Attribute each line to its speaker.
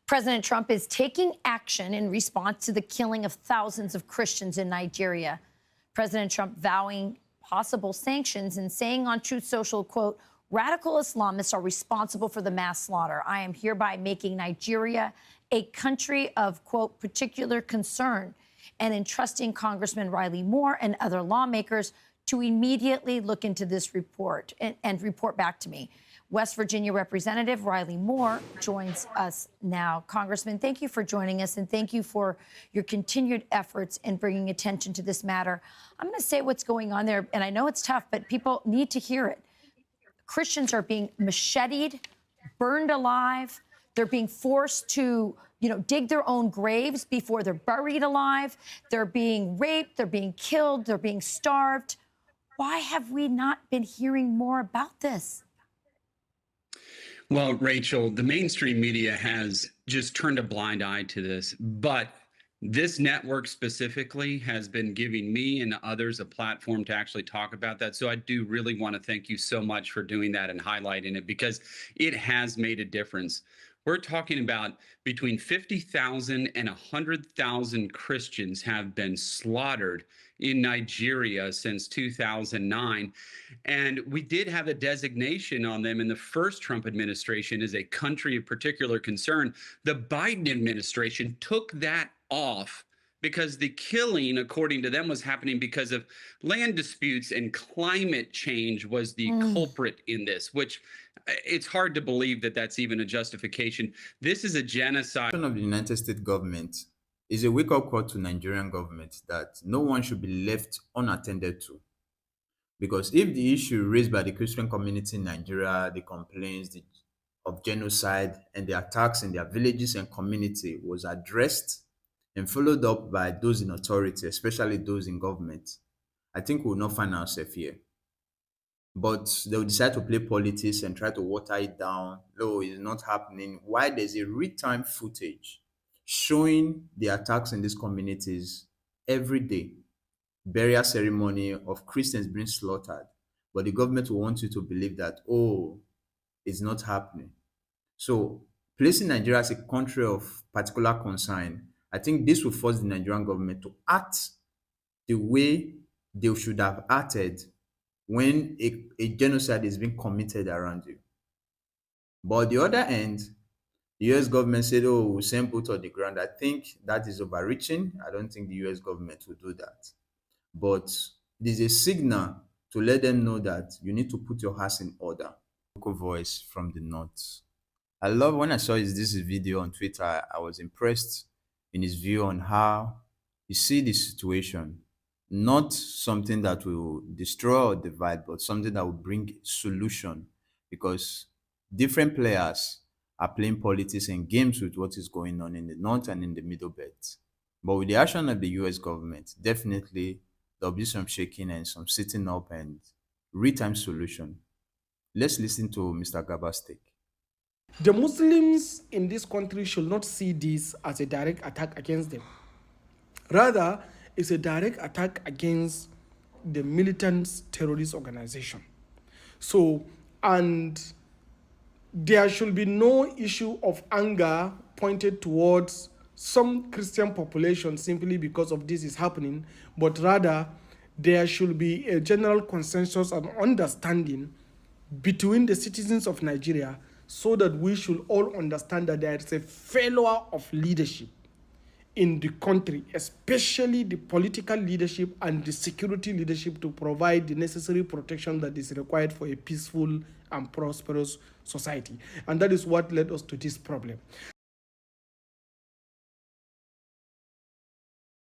Speaker 1: President Trump is taking action in response to the killing of thousands of Christians in Nigeria. President Trump vowing possible sanctions and saying on Truth Social, quote, radical Islamists are responsible for the mass slaughter. I am hereby making Nigeria a country of, quote, particular concern and entrusting Congressman Riley Moore and other lawmakers to immediately look into this report and report back to me. West Virginia Representative Riley Moore joins us now. Congressman, thank you for joining us, and thank you for your continued efforts in bringing attention to this matter. I'm going to say what's going on there, and I know it's tough, but people need to hear it. Christians are being macheted, burned alive. They're being forced to, dig their own graves before they're buried alive. They're being raped. They're being killed. They're being starved. Why have we not been hearing more about this?
Speaker 2: Well, Rachel, the mainstream media has just turned a blind eye to this, but this network specifically has been giving me and others a platform to actually talk about that. So I do really want to thank you so much for doing that and highlighting it, because it has made a difference. We're talking about between 50,000 and 100,000 Christians have been slaughtered in Nigeria since 2009. And we did have a designation on them in the first Trump administration as a country of particular concern. The Biden administration took that off because the killing, according to them, was happening because of land disputes, and climate change was the culprit in this, which it's hard to believe that that's even a justification. This is a genocide.
Speaker 3: Of the United States government is a wake-up call to Nigerian government that no one should be left unattended to. Because if the issue raised by the Christian community in Nigeria, the complaints of genocide and the attacks in their villages and community was addressed and followed up by those in authority, especially those in government, I think we will not find ourselves here. But they will decide to play politics and try to water it down. No, it's not happening. Why there's a real-time footage showing the attacks in these communities every day, burial ceremony of Christians being slaughtered, but the government will want you to believe that, oh, it's not happening. So placing Nigeria as a country of particular concern, I think this will force the Nigerian government to act the way they should have acted when a genocide is being committed around you. But on the other end, the US government said, oh, we'll send boots on the ground. I think that is overreaching. I don't think the US government will do that. But it is a signal to let them know that you need to put your house in order. Local voice from the north. I love when I saw this video on Twitter, I was impressed in his view on how he see the situation. Not something that will destroy or divide, but something that will bring solution, because different players are playing politics and games with what is going on in the north and in the middle belt. But with the action of the US government, definitely there'll be some shaking and some sitting up and real-time solution. Let's listen to Mr. Gaba's take.
Speaker 4: The Muslims in this country should not see this as a direct attack against them. Rather, it's a direct attack against the militant terrorist organization. So, and there should be no issue of anger pointed towards some Christian population simply because of this is happening, but rather there should be a general consensus and understanding between the citizens of Nigeria, so that we should all understand that there is a failure of leadership in the country, especially the political leadership and the security leadership, to provide the necessary protection that is required for a peaceful and prosperous society. And that is what led us to this problem.